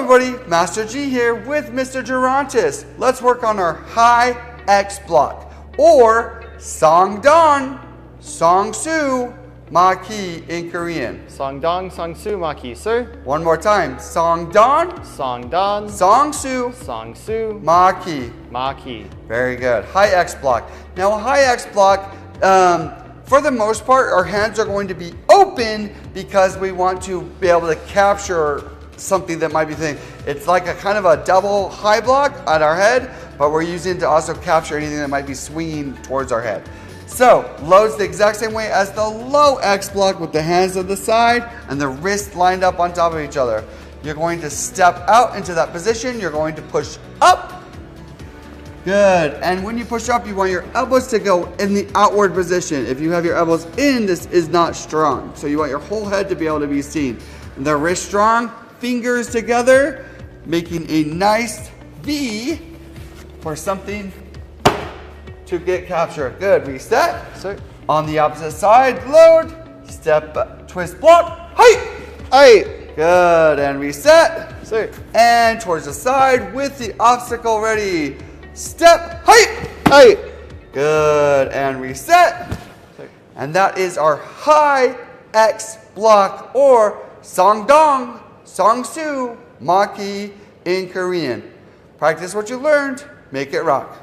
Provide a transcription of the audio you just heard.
everybody, Master G here with Mr. Gerontis. Let's work on our high X block, or Songdong, Ssong Soo, Ma-ki in Korean. Songdong, Ssong Soo, Ma-ki, sir. One more time, Songdong, Songdong, Ssong Soo, Ssong Soo, Ma-ki. Ma-ki. Very good. High X block. Now a high X block, for the most part, our hands are going to be open because we want to be able to capture something that might be thin. It's like a kind of a double high block at our head, but we're using it to also capture anything that might be swinging towards our head. So, loads the exact same way as the low X block with the hands on the side and the wrists lined up on top of each other. You're going to step out into that position. You're going to push up. Good. And when you push up, you want your elbows to go in the outward position. If you have your elbows in, this is not strong. So you want your whole head to be able to be seen. The wrist strong, fingers together, making a nice V for something to get captured. Good. Reset. Sir. On the opposite side, load. Step up, twist block. Height. Hey. Good. And reset. Sir. And towards the side with the obstacle ready. Step, height, Hey. good, and reset. And that is our high X block, or Songdong, Ssong Soo, Ma-ki in Korean. Practice what you learned, make it rock.